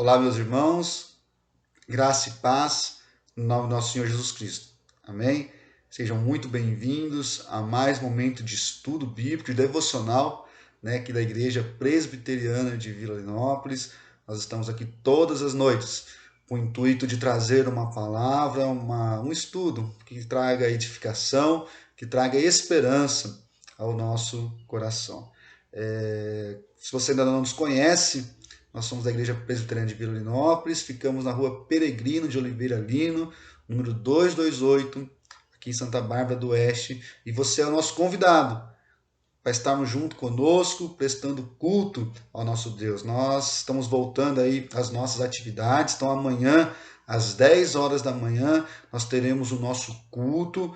Olá, meus irmãos, graça e paz no nome do nosso Senhor Jesus Cristo. Amém? Sejam muito bem-vindos a mais momento de estudo bíblico e devocional, aqui da Igreja Presbiteriana de Vilanópolis. Nós estamos aqui todas as noites com o intuito de trazer uma palavra, um estudo que traga edificação, que traga esperança ao nosso coração. Se você ainda não nos conhece, nós somos da Igreja Presbiteriana de Vilanópolis, ficamos na rua Peregrino de Oliveira Lino, número 228, aqui em Santa Bárbara do Oeste, e você é o nosso convidado para estarmos junto conosco, prestando culto ao nosso Deus. Nós estamos voltando aí às nossas atividades, então amanhã, às 10 horas da manhã, nós teremos o nosso culto,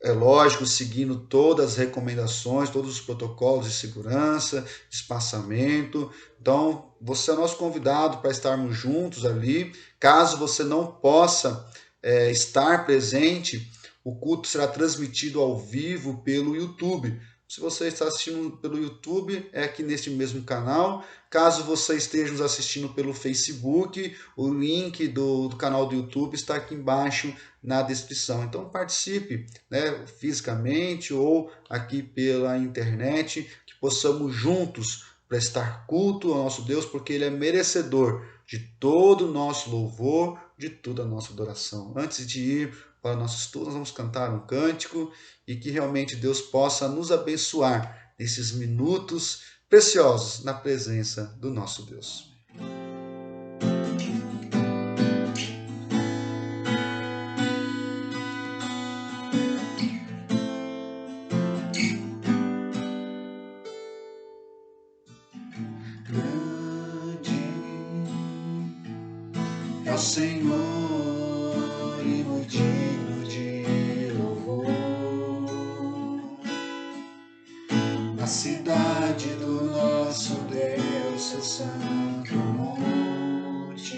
é lógico, seguindo todas as recomendações, todos os protocolos de segurança, de espaçamento. Então, você é nosso convidado para estarmos juntos ali. Caso você não possa estar presente, o culto será transmitido ao vivo pelo YouTube. Se você está assistindo pelo YouTube, é aqui neste mesmo canal. Caso você esteja nos assistindo pelo Facebook, o link do canal do YouTube está aqui embaixo na descrição. Então participe, fisicamente ou aqui pela internet, que possamos juntos prestar culto ao nosso Deus, porque Ele é merecedor de todo o nosso louvor, de toda a nossa adoração. Antes de ir para o nosso estudo, nós vamos cantar um cântico e que realmente Deus possa nos abençoar nesses minutos preciosos na presença do nosso Deus. Grande é o Senhor e muito digno de louvor. Na cidade do nosso Deus, seu santo monte,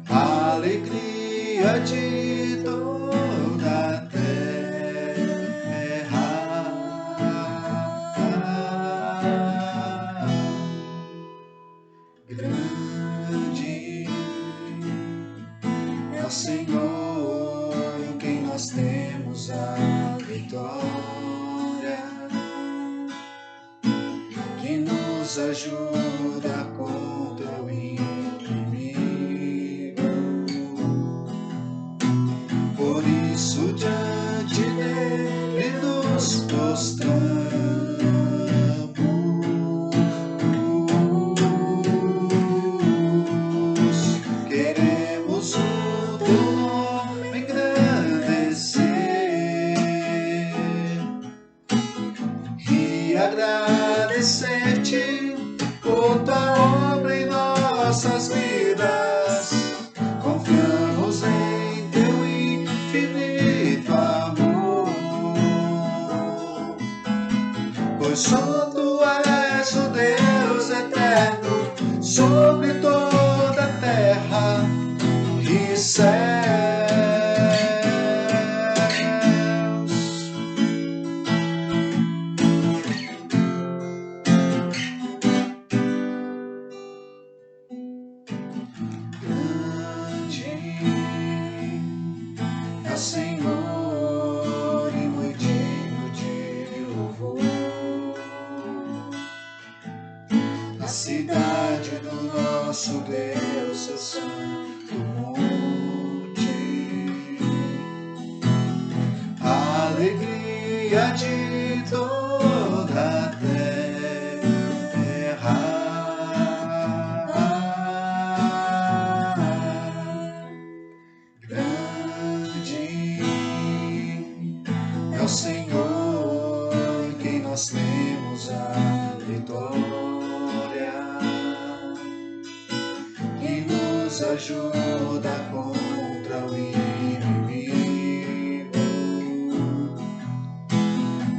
a alegria de toda a terra. Grande é o Senhor, quem nós temos a vitória, que nos ajuda contra o inimigo. Por isso diante dele nos prostramos, queremos o teu nome engrandecer e agradecer-te por tua obra em nossas vidas. Confiamos em teu infinito amor, pois só tu és o Deus eterno sobre toda a terra e céus. Grande é o Senhor e muito digno de louvor. Na cidade do nosso Deus, seu santo monte, a alegria de toda a terra. Grande é o Senhor, quem nós temos a vitória, que nos ajuda contra o inimigo.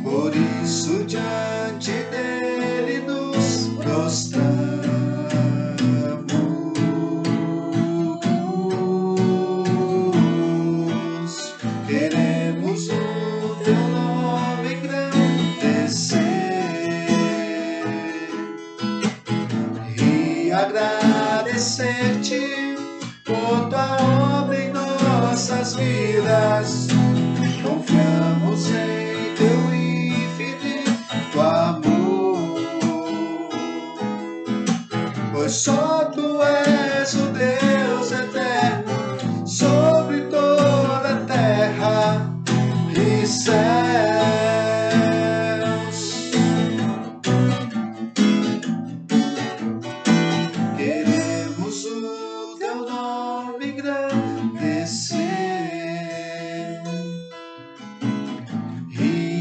Por isso diante dele nos prostramos, queremos o teu nome engrandecer e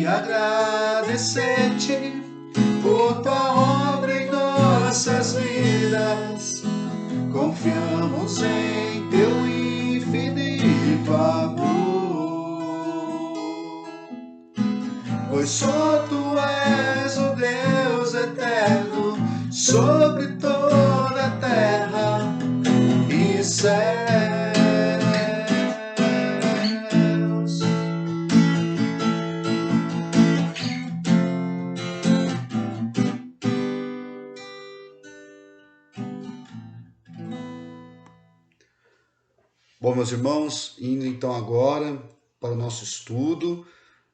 agradecer-te por tua obra em nossas vidas. Confiamos em teu infinito amor, pois só tu és o Deus eterno sobre toda a terra e céus. Bom, meus irmãos, indo então agora para o nosso estudo,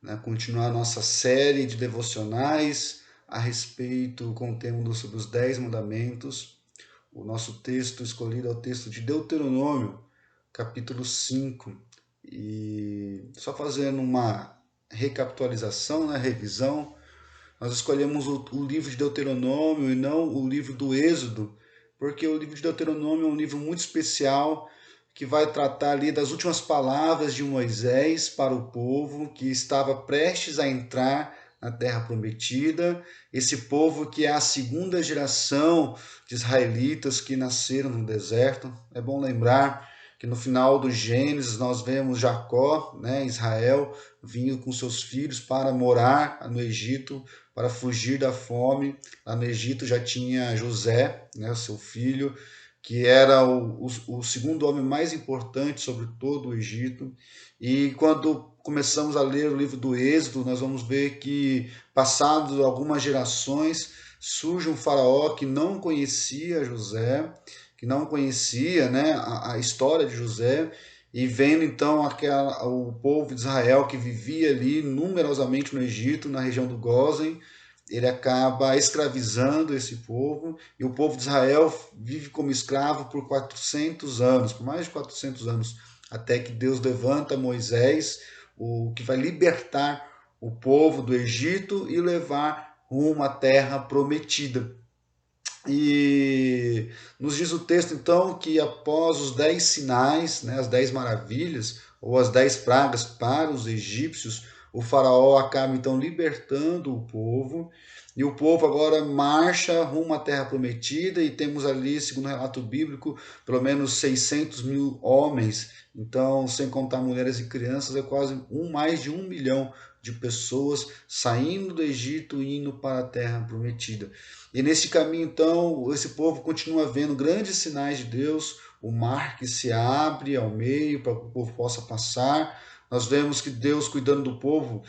né, continuar a nossa série de devocionais a respeito com o tema sobre os 10 mandamentos. O nosso texto escolhido é o texto de Deuteronômio, capítulo 5. E só fazendo uma recapitulação, né, revisão, nós escolhemos o livro de Deuteronômio e não o livro do Êxodo, porque o livro de Deuteronômio é um livro muito especial que vai tratar ali das últimas palavras de Moisés para o povo que estava prestes a entrar na Terra Prometida, esse povo que é a segunda geração de israelitas que nasceram no deserto. É bom lembrar que no final do Gênesis nós vemos Jacó, né, Israel, vindo com seus filhos para morar no Egito, para fugir da fome. Lá no Egito já tinha José, né, seu filho, que era o segundo homem mais importante sobre todo o Egito. E quando começamos a ler o livro do Êxodo, nós vamos ver que, passados algumas gerações, surge um faraó que não conhecia José, que não conhecia, né, a história de José, e vendo então o povo de Israel que vivia ali numerosamente no Egito, na região do Gósen, ele acaba escravizando esse povo, e o povo de Israel vive como escravo por 400 anos, por mais de 400 anos, até que Deus levanta Moisés, o que vai libertar o povo do Egito e levar rumo à terra prometida. E nos diz o texto, então, que após os 10 sinais, né, as 10 maravilhas, ou as 10 pragas para os egípcios, o faraó acaba, então, libertando o povo, e o povo agora marcha rumo à terra prometida, e temos ali, segundo o relato bíblico, pelo menos 600 mil homens, então, sem contar mulheres e crianças, é quase mais de 1 milhão de pessoas saindo do Egito e indo para a terra prometida. E nesse caminho, então, esse povo continua vendo grandes sinais de Deus, o mar que se abre ao meio para que o povo possa passar. Nós vemos que Deus cuidando do povo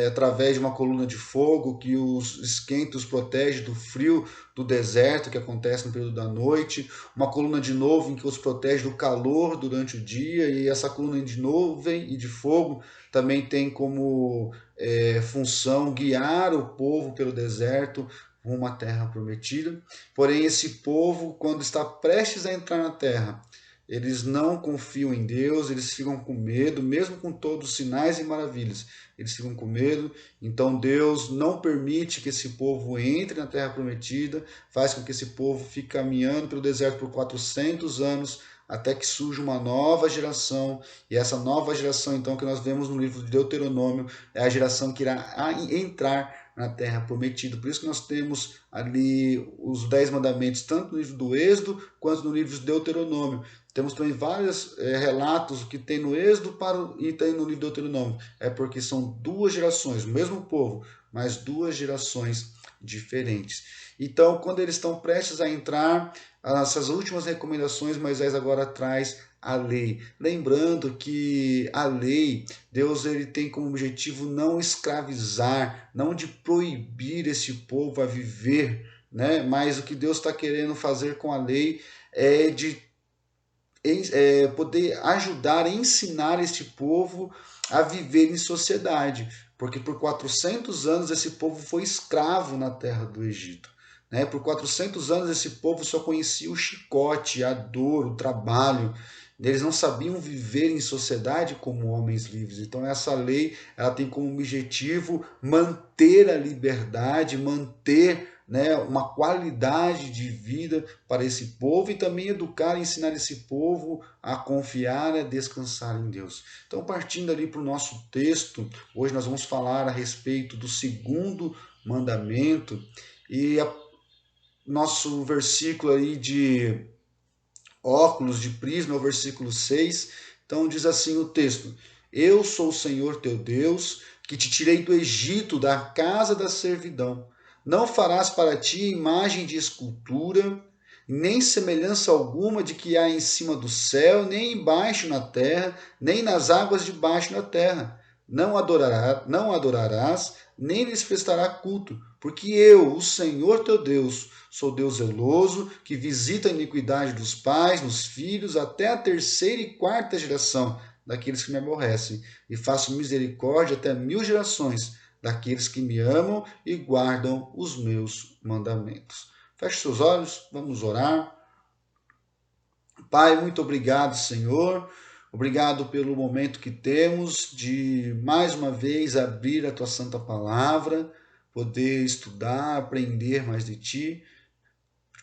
através de uma coluna de fogo que os esquenta, os protege do frio do deserto que acontece no período da noite, uma coluna de nuvem que os protege do calor durante o dia, e essa coluna de nuvem e de fogo também tem como função guiar o povo pelo deserto rumo à terra prometida. Porém, esse povo, quando está prestes a entrar na terra, eles não confiam em Deus, eles ficam com medo, mesmo com todos os sinais e maravilhas, eles ficam com medo. Então Deus não permite que esse povo entre na terra prometida, faz com que esse povo fique caminhando pelo deserto por 400 anos, até que surja uma nova geração, e essa nova geração, então, que nós vemos no livro de Deuteronômio, é a geração que irá entrar na terra prometida. Por isso que nós temos ali os 10 mandamentos, tanto no livro do Êxodo, quanto no livro de Deuteronômio. Temos também vários relatos que tem no Êxodo e tem no livro de Deuteronômio. É porque são duas gerações, o mesmo povo, mas duas gerações diferentes. Então, quando eles estão prestes a entrar, essas últimas recomendações, Moisés agora traz a lei. Lembrando que a lei, Deus ele tem como objetivo não escravizar, não de proibir esse povo a viver, né? Mas o que Deus está querendo fazer com a lei é de poder ajudar, ensinar este povo a viver em sociedade, porque por 400 anos esse povo foi escravo na terra do Egito. Né? Por 400 anos esse povo só conhecia o chicote, a dor, o trabalho. Eles não sabiam viver em sociedade como homens livres. Então essa lei ela tem como objetivo manter a liberdade, manter né, uma qualidade de vida para esse povo e também educar e ensinar esse povo a confiar e a descansar em Deus. Então, partindo ali para o nosso texto, hoje nós vamos falar a respeito do segundo mandamento e nosso versículo aí de óculos de prisma, é o versículo 6. Então diz assim o texto: Eu sou o Senhor teu Deus, que te tirei do Egito, da casa da servidão. Não farás para ti imagem de escultura, nem semelhança alguma de que há em cima do céu, nem embaixo na terra, nem nas águas debaixo da terra. Não adorarás, nem lhes prestará culto, porque eu, o Senhor teu Deus, sou Deus zeloso, que visita a iniquidade dos pais nos filhos até a terceira e quarta geração daqueles que me aborrecem, e faço misericórdia até 1000 gerações daqueles que me amam e guardam os meus mandamentos. Feche seus olhos, vamos orar. Pai, muito obrigado, Senhor. Obrigado pelo momento que temos de mais uma vez abrir a tua santa palavra, poder estudar, aprender mais de ti.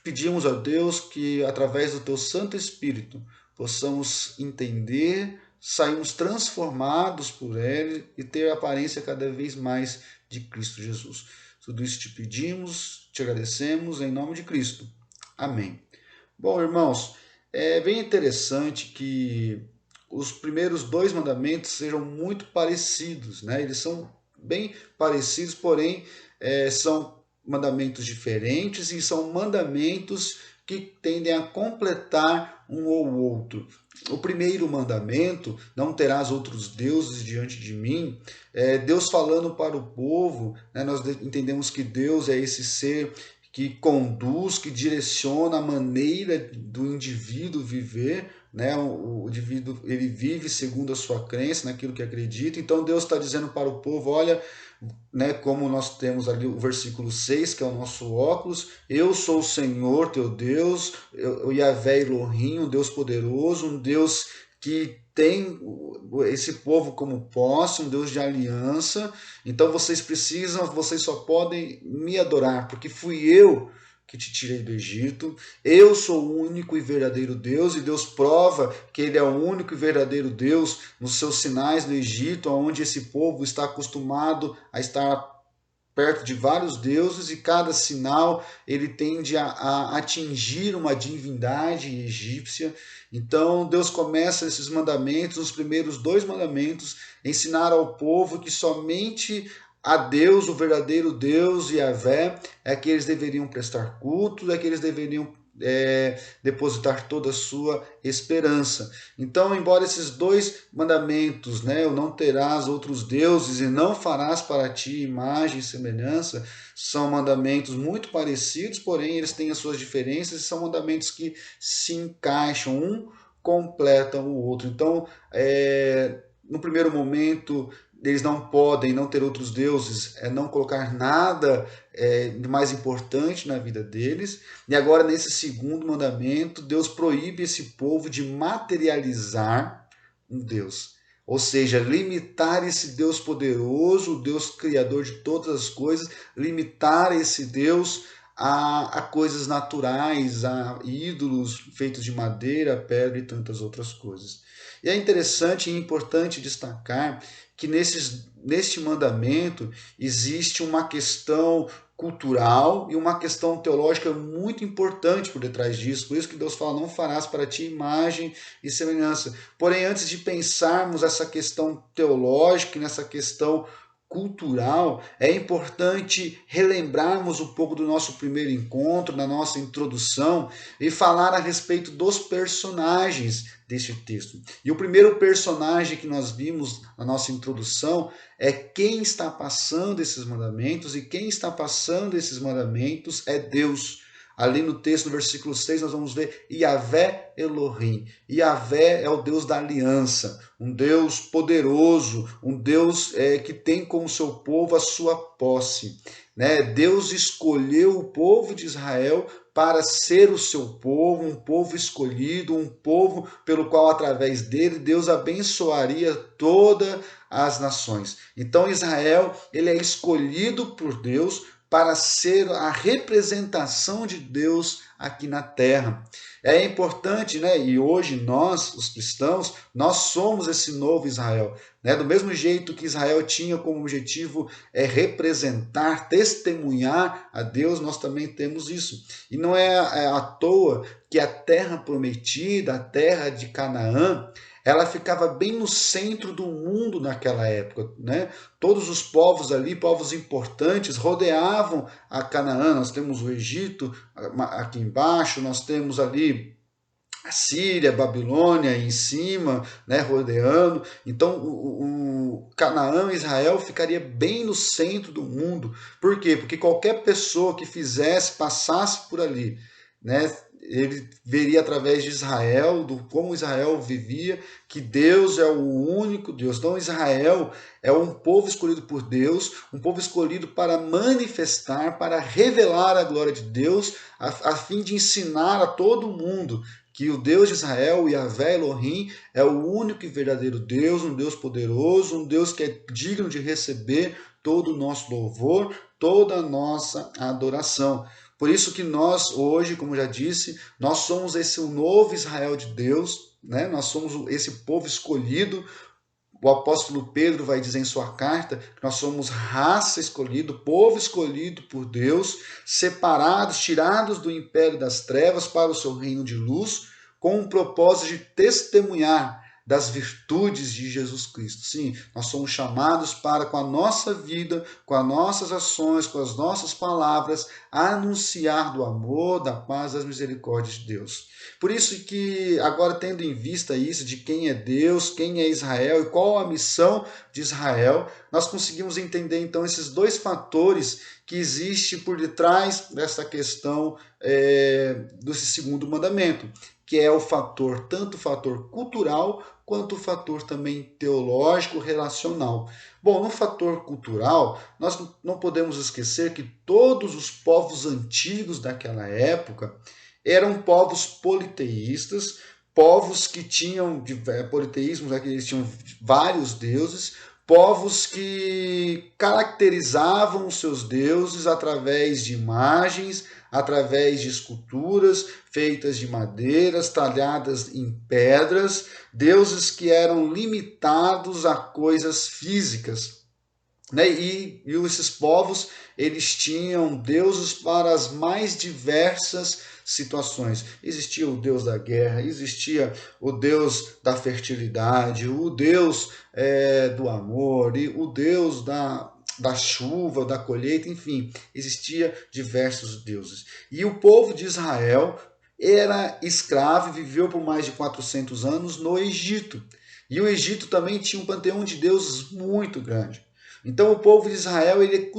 Pedimos a Deus que através do teu Santo Espírito possamos entender, sairmos transformados por ele e ter a aparência cada vez mais de Cristo Jesus. Tudo isso te pedimos, te agradecemos em nome de Cristo. Amém. Bom, irmãos, é bem interessante que os primeiros 2 mandamentos sejam muito parecidos, né? Eles são bem parecidos, porém são mandamentos diferentes e são mandamentos que tendem a completar um ou outro. O primeiro mandamento, não terás outros deuses diante de mim, Deus falando para o povo, né? Nós entendemos que Deus é esse ser que conduz, que direciona a maneira do indivíduo viver, né? O indivíduo ele vive segundo a sua crença, naquilo que acredita. Então Deus está dizendo para o povo, olha, né, como nós temos ali o versículo 6, que é o nosso óculos, eu sou o Senhor teu Deus, o Yahvé Elohim, um Deus poderoso, um Deus que tem esse povo como posse, um Deus de aliança. Então vocês só podem me adorar, porque fui eu que te tirei do Egito. Eu sou o único e verdadeiro Deus, e Deus prova que ele é o único e verdadeiro Deus nos seus sinais no Egito, onde esse povo está acostumado a estar perto de vários deuses, e cada sinal ele tende a atingir uma divindade egípcia. Então Deus começa esses mandamentos, os primeiros 2 mandamentos, ensinar ao povo que somente a Deus, o verdadeiro Deus, Yahvé, é que eles deveriam prestar culto, é que eles deveriam depositar toda a sua esperança. Então, embora esses 2 mandamentos, né, o não terás outros deuses e não farás para ti imagem e semelhança, são mandamentos muito parecidos, porém eles têm as suas diferenças e são mandamentos que se encaixam, um completa o outro. Então, no primeiro momento, eles não podem não ter outros deuses, não colocar nada de mais importante na vida deles. E agora, nesse segundo mandamento, Deus proíbe esse povo de materializar um Deus. Ou seja, limitar esse Deus poderoso, o Deus criador de todas as coisas, limitar esse Deus a coisas naturais, a ídolos feitos de madeira, pedra e tantas outras coisas. E é interessante e importante destacar que neste mandamento existe uma questão cultural e uma questão teológica muito importante por detrás disso. Por isso que Deus fala, não farás para ti imagem e semelhança. Porém, antes de pensarmos essa questão teológica e nessa questão cultural, é importante relembrarmos um pouco do nosso primeiro encontro, da nossa introdução, e falar a respeito dos personagens deste texto. E o primeiro personagem que nós vimos na nossa introdução é quem está passando esses mandamentos, e quem está passando esses mandamentos é Deus. Ali no texto, no versículo 6, nós vamos ver Yahvé Elohim. Yahvé é o Deus da aliança, um Deus poderoso, um Deus que tem como seu povo a sua posse. Né? Deus escolheu o povo de Israel para ser o seu povo, um povo escolhido, um povo pelo qual, através dele, Deus abençoaria todas as nações. Então Israel ele é escolhido por Deus para ser a representação de Deus aqui na terra. É importante, né? E hoje nós, os cristãos, nós somos esse novo Israel. Né? Do mesmo jeito que Israel tinha como objetivo representar, testemunhar a Deus, nós também temos isso. E não é à toa que a terra prometida, a terra de Canaã, ela ficava bem no centro do mundo naquela época, né? Todos os povos ali, povos importantes, rodeavam a Canaã. Nós temos o Egito aqui embaixo, nós temos ali a Síria, a Babilônia em cima, né, rodeando. Então, o Canaã, Israel, ficaria bem no centro do mundo. Por quê? Porque qualquer pessoa que passasse por ali, né, ele veria através de Israel, do como Israel vivia, que Deus é o único Deus. Então, Israel é um povo escolhido por Deus, um povo escolhido para manifestar, para revelar a glória de Deus, a fim de ensinar a todo mundo que o Deus de Israel, o Yahvé Elohim, é o único e verdadeiro Deus, um Deus poderoso, um Deus que é digno de receber todo o nosso louvor, toda a nossa adoração. Por isso que nós hoje, como já disse, nós somos esse novo Israel de Deus, né? Nós somos esse povo escolhido. O apóstolo Pedro vai dizer em sua carta que nós somos raça escolhida, povo escolhido por Deus, separados, tirados do império das trevas para o seu reino de luz, com o propósito de testemunhar das virtudes de Jesus Cristo. Sim, nós somos chamados para, com a nossa vida, com as nossas ações, com as nossas palavras, anunciar do amor, da paz, das misericórdias de Deus. Por isso que, agora tendo em vista isso, de quem é Deus, quem é Israel e qual a missão de Israel, nós conseguimos entender então esses dois fatores que existem por detrás dessa questão desse segundo mandamento, que é o fator, tanto o fator cultural quanto o fator também teológico, relacional. Bom, no fator cultural, nós não podemos esquecer que todos os povos antigos daquela época eram povos politeístas, povos que tinham politeísmos, que eles tinham vários deuses, povos que caracterizavam os seus deuses através de imagens, através de esculturas feitas de madeiras, talhadas em pedras, deuses que eram limitados a coisas físicas. Né? E esses povos, eles tinham deuses para as mais diversas situações. Existia o deus da guerra, existia o deus da fertilidade, o deus do amor, e o deus da chuva, da colheita, enfim, existia diversos deuses. E o povo de Israel era escravo e viveu por mais de 400 anos no Egito. E o Egito também tinha um panteão de deuses muito grande. Então o povo de Israel, ele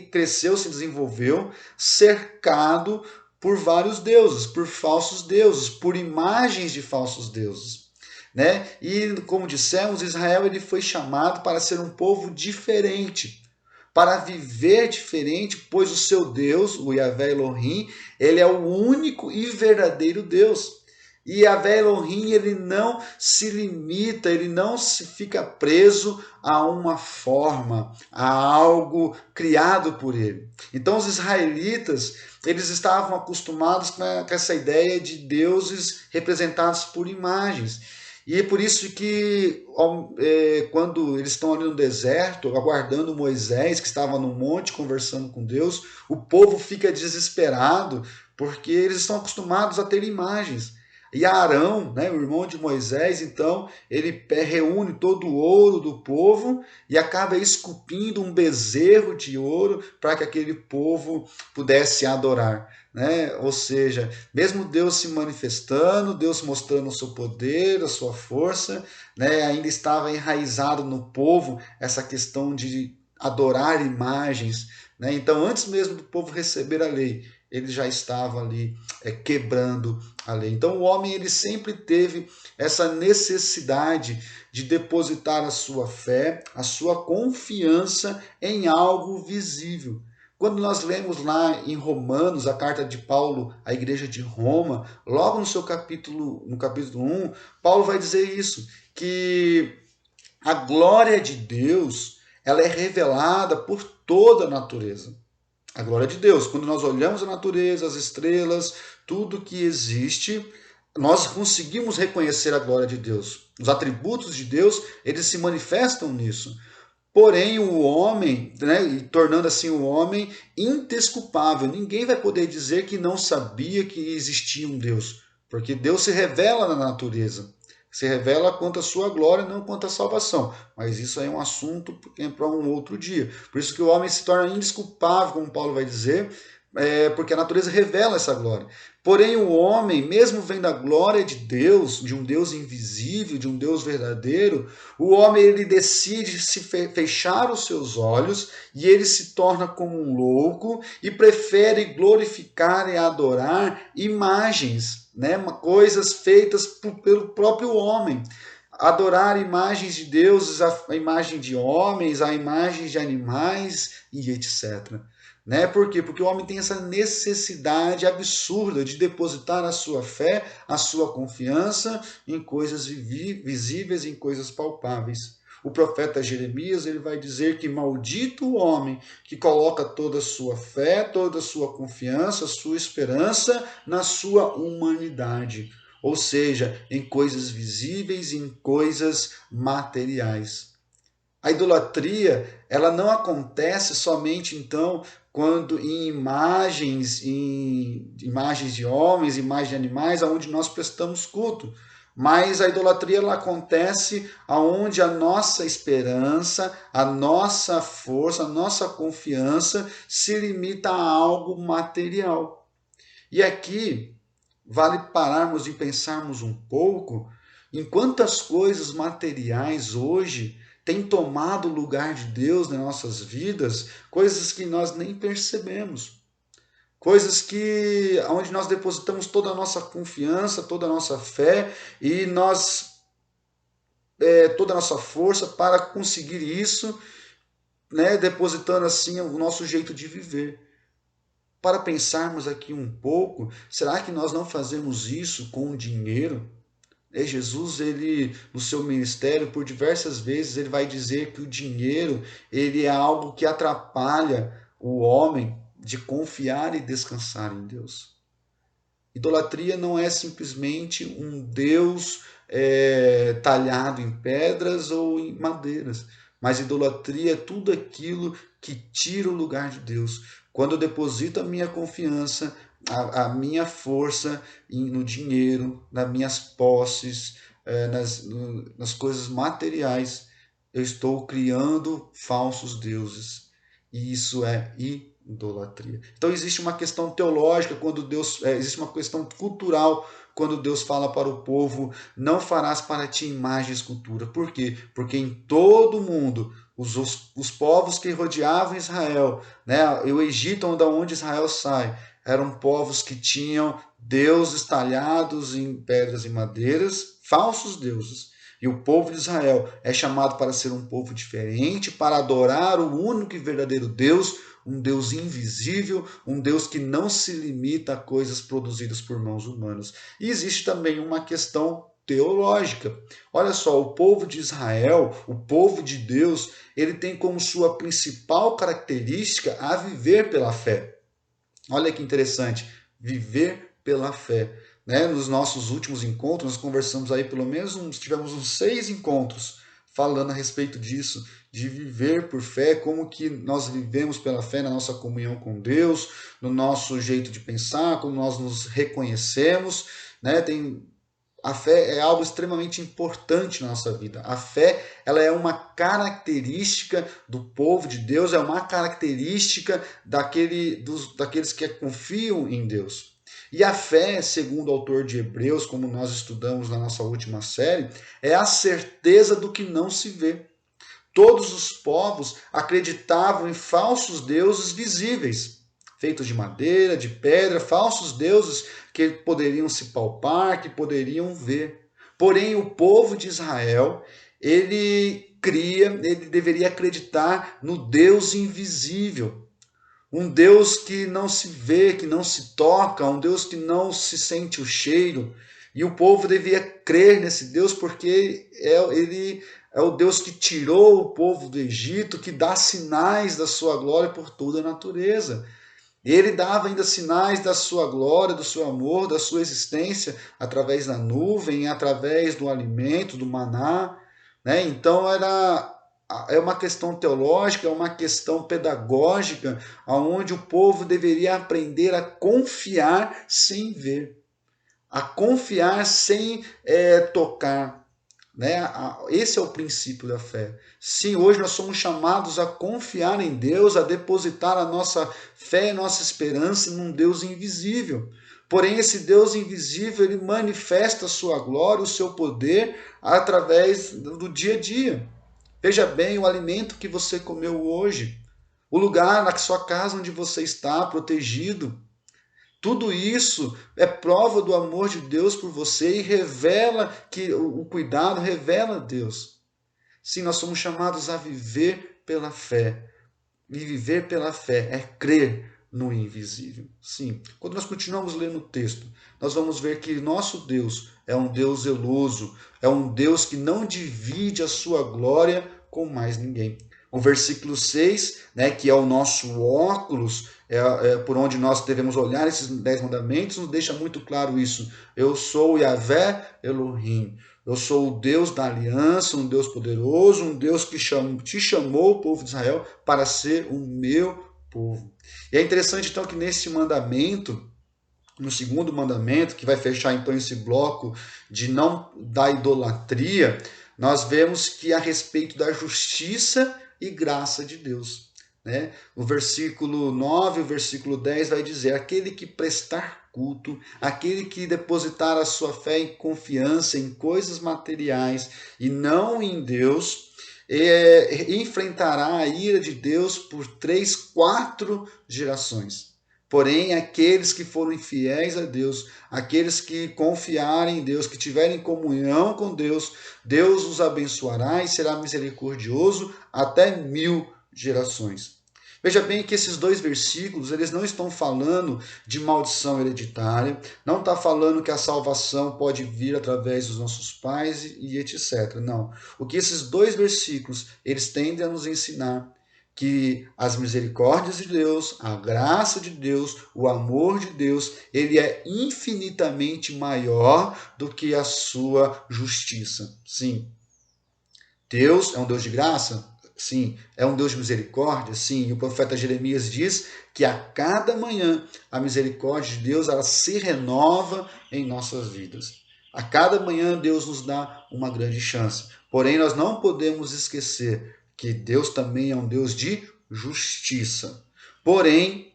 cresceu, se desenvolveu, cercado por vários deuses, por falsos deuses, por imagens de falsos deuses. Né? E como dissemos, Israel ele foi chamado para ser um povo diferente, para viver diferente, pois o seu Deus, o Yahvé Elohim, ele é o único e verdadeiro Deus. E Yahvé Elohim, ele não se limita, ele não se fica preso a uma forma, a algo criado por ele. Então os israelitas, eles estavam acostumados com essa ideia de deuses representados por imagens. E é por isso que quando eles estão ali no deserto, aguardando Moisés, que estava no monte conversando com Deus, o povo fica desesperado, porque eles estão acostumados a ter imagens. E Arão, né, o irmão de Moisés, então, ele reúne todo o ouro do povo e acaba esculpindo um bezerro de ouro para que aquele povo pudesse adorar. Né? Ou seja, mesmo Deus se manifestando, Deus mostrando o seu poder, a sua força, né, ainda estava enraizado no povo essa questão de adorar imagens. Né? Então, antes mesmo do povo receber a lei, ele já estava ali quebrando a lei. Então o homem ele sempre teve essa necessidade de depositar a sua fé, a sua confiança em algo visível. Quando nós lemos lá em Romanos, a carta de Paulo à igreja de Roma, logo no capítulo 1, Paulo vai dizer isso, que a glória de Deus ela é revelada por toda a natureza. A glória de Deus. Quando nós olhamos a natureza, as estrelas, tudo que existe, nós conseguimos reconhecer a glória de Deus. Os atributos de Deus, eles se manifestam nisso. Porém, o homem, né, e tornando assim o homem indesculpável. Ninguém vai poder dizer que não sabia que existia um Deus, porque Deus se revela na natureza. Se revela quanto à sua glória, não quanto à salvação. Mas isso aí é um assunto para um outro dia. Por isso que o homem se torna indesculpável, como Paulo vai dizer, porque a natureza revela essa glória. Porém, o homem, mesmo vendo a glória de Deus, de um Deus invisível, de um Deus verdadeiro, o homem ele decide se fechar os seus olhos e ele se torna como um louco e prefere glorificar e adorar imagens, né? Coisas feitas pelo próprio homem. Adorar imagens de deuses, a imagem de homens, a imagem de animais e etc. Né? Por quê? Porque o homem tem essa necessidade absurda de depositar a sua fé, a sua confiança em coisas visíveis, em coisas palpáveis. O profeta Jeremias ele vai dizer que maldito o homem que coloca toda a sua fé, toda a sua confiança, sua esperança na sua humanidade. Ou seja, em coisas visíveis, em coisas materiais. A idolatria, ela não acontece somente então quando em imagens de homens, imagens de animais, aonde nós prestamos culto. Mas a idolatria ela acontece aonde a nossa esperança, a nossa força, a nossa confiança se limita a algo material. E aqui vale pararmos e pensarmos um pouco em quantas coisas materiais hoje têm tomado o lugar de Deus nas nossas vidas, coisas que nós nem percebemos. Coisas que onde nós depositamos toda a nossa confiança, toda a nossa fé e toda a nossa força para conseguir isso, né, depositando assim o nosso jeito de viver. Para pensarmos aqui um pouco, será que nós não fazemos isso com o dinheiro? Jesus, ele no seu ministério, por diversas vezes, ele vai dizer que o dinheiro ele é algo que atrapalha o homem de confiar e descansar em Deus. Idolatria não é simplesmente um Deus talhado em pedras ou em madeiras, mas idolatria é tudo aquilo que tira o lugar de Deus. Quando eu deposito a minha confiança, a minha força no dinheiro, nas minhas posses, nas coisas materiais, eu estou criando falsos deuses. E isso é idolatria. Então existe uma questão teológica quando Deus, existe uma questão cultural quando Deus fala para o povo, não farás para ti imagem e escultura. Por quê? Porque em todo o mundo, os povos que rodeavam Israel, né, o Egito, onde Israel sai, eram povos que tinham deuses talhados em pedras e madeiras, falsos deuses. E o povo de Israel é chamado para ser um povo diferente, para adorar o único e verdadeiro Deus, um Deus invisível, um Deus que não se limita a coisas produzidas por mãos humanas. E existe também uma questão teológica. Olha só, o povo de Israel, o povo de Deus, ele tem como sua principal característica a viver pela fé. Olha que interessante, viver pela fé. Né? Nos nossos últimos encontros, nós conversamos aí pelo menos, tivemos uns 6 encontros falando a respeito disso, de viver por fé, como que nós vivemos pela fé na nossa comunhão com Deus, no nosso jeito de pensar, como nós nos reconhecemos, né? A fé é algo extremamente importante na nossa vida. A fé, ela é uma característica do povo de Deus, é uma característica daqueles que confiam em Deus. E a fé, segundo o autor de Hebreus, como nós estudamos na nossa última série, é a certeza do que não se vê. Todos os povos acreditavam em falsos deuses visíveis, feitos de madeira, de pedra, falsos deuses que poderiam se palpar, que poderiam ver. Porém, o povo de Israel, ele deveria acreditar no Deus invisível, um Deus que não se vê, que não se toca, um Deus que não se sente o cheiro. E o povo devia crer nesse Deus porque ele é o Deus que tirou o povo do Egito, que dá sinais da sua glória por toda a natureza. Ele dava ainda sinais da sua glória, do seu amor, da sua existência, através da nuvem, através do alimento, do maná, né? Então é uma questão teológica, é uma questão pedagógica, onde o povo deveria aprender a confiar sem ver, a confiar sem tocar. Né? Esse é o princípio da fé. Sim, hoje nós somos chamados a confiar em Deus, a depositar a nossa fé e nossa esperança num Deus invisível. Porém, esse Deus invisível, ele manifesta a sua glória, o seu poder, através do dia a dia. Veja bem o alimento que você comeu hoje, o lugar na sua casa onde você está, protegido. Tudo isso é prova do amor de Deus por você e revela que o cuidado revela Deus. Sim, nós somos chamados a viver pela fé. E viver pela fé é crer no invisível. Sim, quando nós continuamos lendo o texto, nós vamos ver que nosso Deus é um Deus zeloso, é um Deus que não divide a sua glória com mais ninguém. O versículo 6, né, que é o nosso óculos, por onde nós devemos olhar esses 10 mandamentos, nos deixa muito claro isso. Eu sou Yahvé Elohim. Eu sou o Deus da aliança, um Deus poderoso, um Deus que te chamou, o povo de Israel, para ser o meu povo. E é interessante, então, que nesse mandamento, no segundo mandamento, que vai fechar, então, esse bloco de não da idolatria, nós vemos que a respeito da justiça e graça de Deus. Né? O versículo 9 e o versículo 10 vai dizer: aquele que prestar culto, aquele que depositar a sua fé e confiança em coisas materiais e não em Deus, enfrentará a ira de Deus por 3, 4 gerações. Porém, aqueles que foram infiéis a Deus, aqueles que confiarem em Deus, que tiverem comunhão com Deus, Deus os abençoará e será misericordioso até 1000 gerações. Veja bem que esses dois versículos, eles não estão falando de maldição hereditária, não está falando que a salvação pode vir através dos nossos pais e etc. Não. O que esses dois versículos, eles tendem a nos ensinar que as misericórdias de Deus, a graça de Deus, o amor de Deus, ele é infinitamente maior do que a sua justiça. Sim. Deus é um Deus de graça? Sim. É um Deus de misericórdia? Sim. E o profeta Jeremias diz que a cada manhã a misericórdia de Deus ela se renova em nossas vidas. A cada manhã Deus nos dá uma grande chance. Porém, nós não podemos esquecer que Deus também é um Deus de justiça. Porém,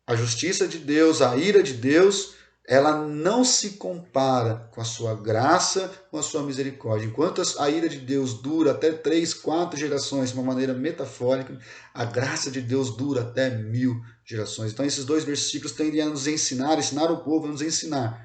a justiça de Deus, a ira de Deus, ela não se compara com a sua graça, com a sua misericórdia. Enquanto a ira de Deus dura até 3, 4 gerações, de uma maneira metafórica, a graça de Deus dura até 1000 gerações. Então, esses dois versículos tendem a nos ensinar o povo a nos ensinar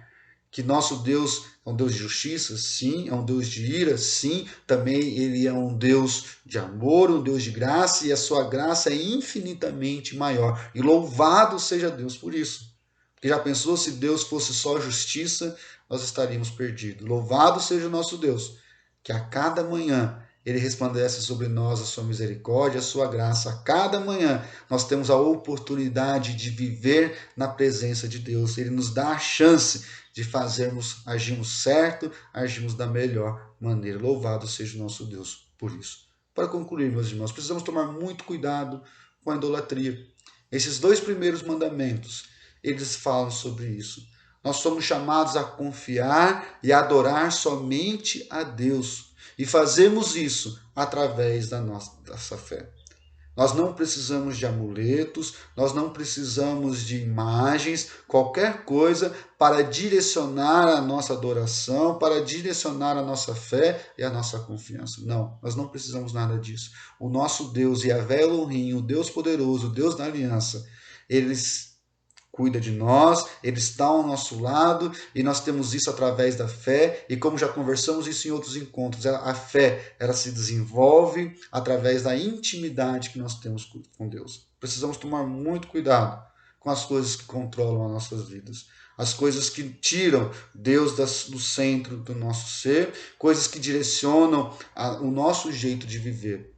que nosso Deus é um Deus de justiça, sim, é um Deus de ira, sim, também ele é um Deus de amor, um Deus de graça, e a sua graça é infinitamente maior. E louvado seja Deus por isso. Porque já pensou se Deus fosse só justiça, nós estaríamos perdidos. Louvado seja o nosso Deus, que a cada manhã ele resplandece sobre nós a sua misericórdia, a sua graça. A cada manhã nós temos a oportunidade de viver na presença de Deus. Ele nos dá a chance de agirmos certo, agirmos da melhor maneira. Louvado seja o nosso Deus por isso. Para concluir, meus irmãos, precisamos tomar muito cuidado com a idolatria. Esses dois primeiros mandamentos, eles falam sobre isso. Nós somos chamados a confiar e a adorar somente a Deus. E fazemos isso através da nossa fé. Nós não precisamos de amuletos, nós não precisamos de imagens, qualquer coisa para direcionar a nossa adoração, para direcionar a nossa fé e a nossa confiança. Não, nós não precisamos nada disso. O nosso Deus, Yahvé Elohim, o Deus poderoso, o Deus da aliança, eles cuida de nós, Ele está ao nosso lado e nós temos isso através da fé e como já conversamos isso em outros encontros, a fé ela se desenvolve através da intimidade que nós temos com Deus. Precisamos tomar muito cuidado com as coisas que controlam as nossas vidas, as coisas que tiram Deus do centro do nosso ser, coisas que direcionam o nosso jeito de viver.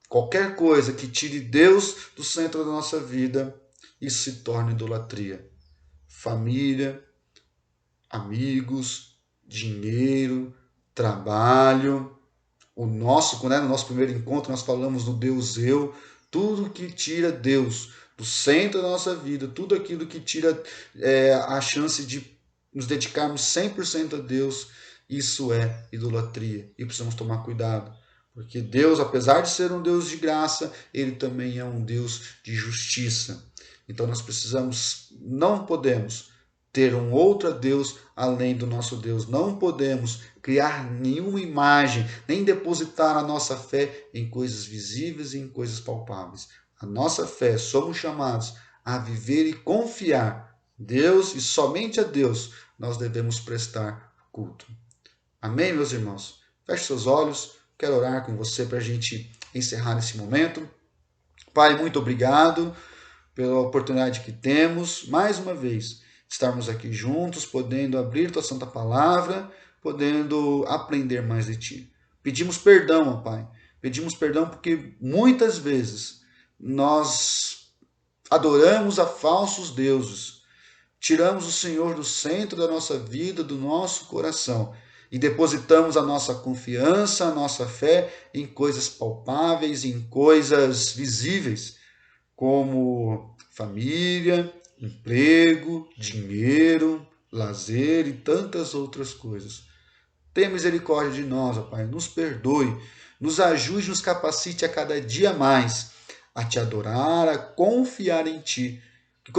Qualquer coisa que tire Deus do centro da nossa vida, isso se torna idolatria. Família, amigos, dinheiro, trabalho. No nosso primeiro encontro, nós falamos do Deus Eu. Tudo que tira Deus do centro da nossa vida, tudo aquilo que tira a chance de nos dedicarmos 100% a Deus, isso é idolatria. E precisamos tomar cuidado. Porque Deus, apesar de ser um Deus de graça, Ele também é um Deus de justiça. Então nós não podemos ter um outro Deus além do nosso Deus. Não podemos criar nenhuma imagem, nem depositar a nossa fé em coisas visíveis e em coisas palpáveis. A nossa fé, somos chamados a viver e confiar em Deus e somente a Deus nós devemos prestar culto. Amém, meus irmãos? Feche seus olhos, quero orar com você para a gente encerrar esse momento. Pai, muito obrigado pela oportunidade que temos, mais uma vez, estarmos aqui juntos, podendo abrir tua santa palavra, podendo aprender mais de ti. Pedimos perdão, ó Pai. Pedimos perdão porque muitas vezes nós adoramos a falsos deuses. Tiramos o Senhor do centro da nossa vida, do nosso coração, e depositamos a nossa confiança, a nossa fé em coisas palpáveis, em coisas visíveis, como família, emprego, dinheiro, lazer e tantas outras coisas. Tenha misericórdia de nós, ó Pai, nos perdoe, nos ajude, nos capacite a cada dia mais a te adorar, a confiar em ti, que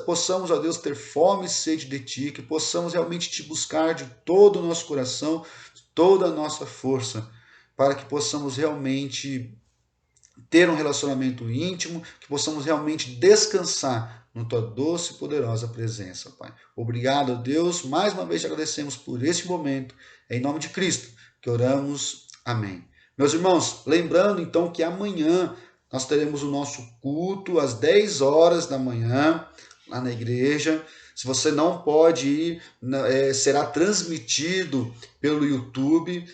possamos, ó Deus, ter fome e sede de ti, que possamos realmente te buscar de todo o nosso coração, de toda a nossa força, para que possamos realmente ter um relacionamento íntimo, que possamos realmente descansar na tua doce e poderosa presença, Pai. Obrigado, Deus. Mais uma vez te agradecemos por este momento. É em nome de Cristo que oramos. Amém. Meus irmãos, lembrando então que amanhã nós teremos o nosso culto às 10 horas da manhã, lá na igreja. Se você não pode ir, será transmitido pelo YouTube,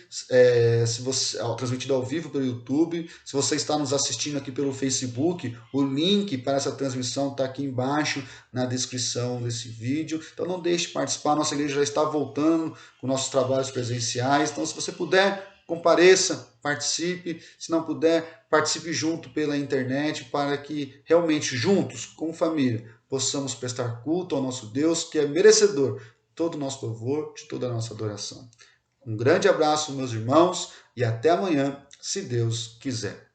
transmitido ao vivo pelo YouTube. Se você está nos assistindo aqui pelo Facebook, o link para essa transmissão está aqui embaixo na descrição desse vídeo. Então não deixe de participar, nossa igreja já está voltando com nossos trabalhos presenciais. Então se você puder, compareça, participe. Se não puder, participe junto pela internet para que realmente juntos, com família, possamos prestar culto ao nosso Deus, que é merecedor de todo o nosso louvor, de toda a nossa adoração. Um grande abraço, meus irmãos, e até amanhã, se Deus quiser.